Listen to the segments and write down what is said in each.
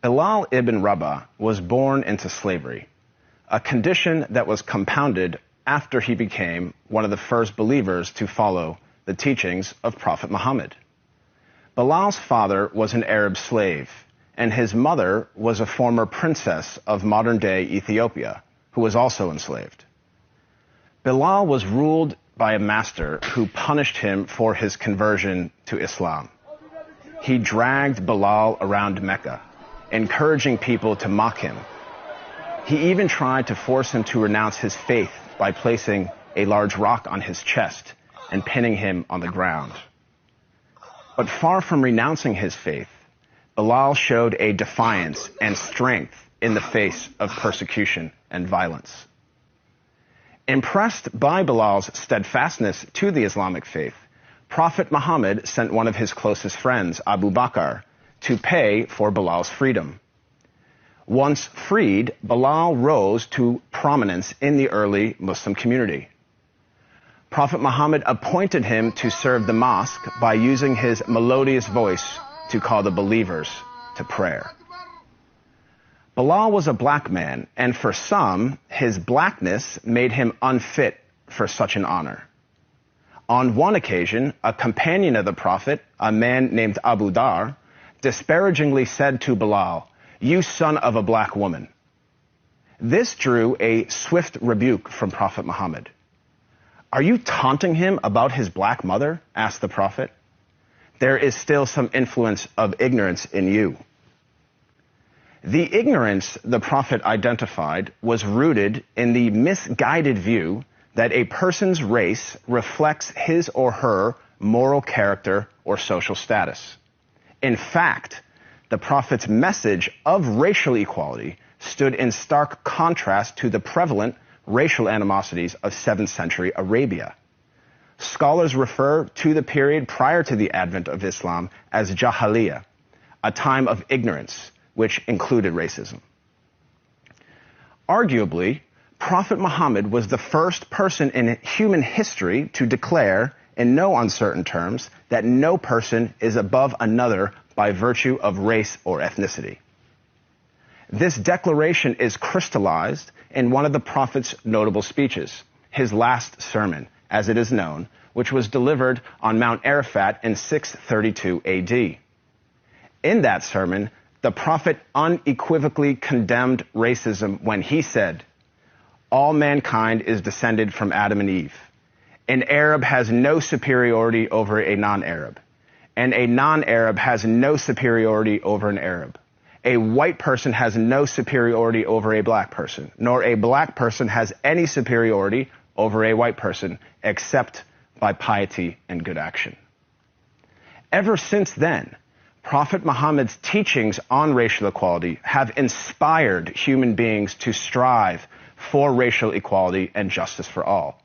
Bilal ibn Rabah was born into slavery, a condition that was compounded after he became one of the first believers to follow the teachings of Prophet Muhammad. Bilal's father was an Arab slave, and his mother was a former princess of modern-day Ethiopia, who was also enslaved. Bilal was ruled by a master who punished him for his conversion to Islam. He dragged Bilal around Mecca, encouraging people to mock him. He even tried to force him to renounce his faith by placing a large rock on his chest and pinning him on the ground. But far from renouncing his faith, Bilal showed a defiance and strength in the face of persecution and violence. Impressed by Bilal's steadfastness to the Islamic faith, Prophet Muhammad sent one of his closest friends, Abu Bakr, to pay for Bilal's freedom. Once freed, Bilal rose to prominence in the early Muslim community. Prophet Muhammad appointed him to serve the mosque by using his melodious voice to call the believers to prayer. Bilal was a black man, and for some, his blackness made him unfit for such an honor. On one occasion, a companion of the Prophet, a man named Abu Dar, disparagingly said to Bilal, "You son of a black woman." This drew a swift rebuke from Prophet Muhammad. "Are you taunting him about his black mother?" asked the Prophet. "There is still some influence of ignorance in you." The ignorance the Prophet identified was rooted in the misguided view that a person's race reflects his or her moral character or social status. In fact, the Prophet's message of racial equality stood in stark contrast to the prevalent racial animosities of 7th century Arabia. Scholars refer to the period prior to the advent of Islam as Jahiliyyah, a time of ignorance, which included racism. Arguably, Prophet Muhammad was the first person in human history to declare, in no uncertain terms, that no person is above another by virtue of race or ethnicity. This declaration is crystallized in one of the Prophet's notable speeches, his last sermon, as it is known, which was delivered on Mount Arafat in 632 AD. In that sermon, the Prophet unequivocally condemned racism when he said, "All mankind is descended from Adam and Eve. An Arab has no superiority over a non-Arab, and a non-Arab has no superiority over an Arab. A white person has no superiority over a black person, nor a black person has any superiority over a white person, except by piety and good action." Ever since then, Prophet Muhammad's teachings on racial equality have inspired human beings to strive for racial equality and justice for all.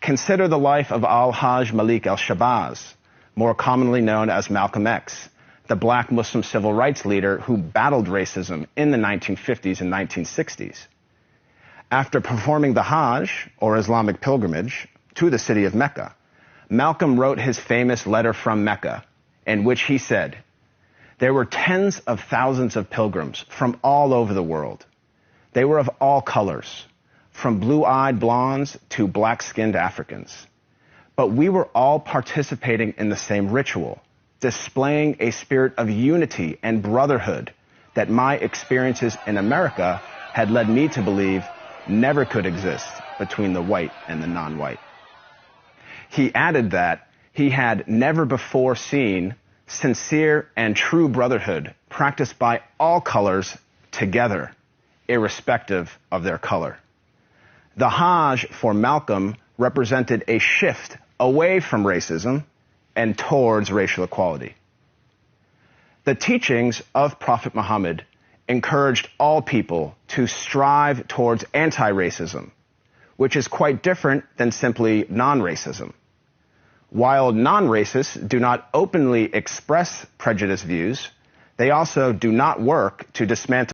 Consider the life of Al-Hajj Malik al-Shabazz, more commonly known as Malcolm X, the black Muslim civil rights leader who battled racism in the 1950s and 1960s. After performing the Hajj, or Islamic pilgrimage, to the city of Mecca, Malcolm wrote his famous letter from Mecca, in which he said, "There were tens of thousands of pilgrims from all over the world. They were of all colors, from blue-eyed blondes to black-skinned Africans. But we were all participating in the same ritual, displaying a spirit of unity and brotherhood that my experiences in America had led me to believe never could exist between the white and the non-white." He added that he had never before seen sincere and true brotherhood practiced by all colors together, irrespective of their color. The Hajj for Malcolm represented a shift away from racism and towards racial equality. The teachings of Prophet Muhammad encouraged all people to strive towards anti-racism, which is quite different than simply non-racism. While non-racists do not openly express prejudiced views, they also do not work to dismantle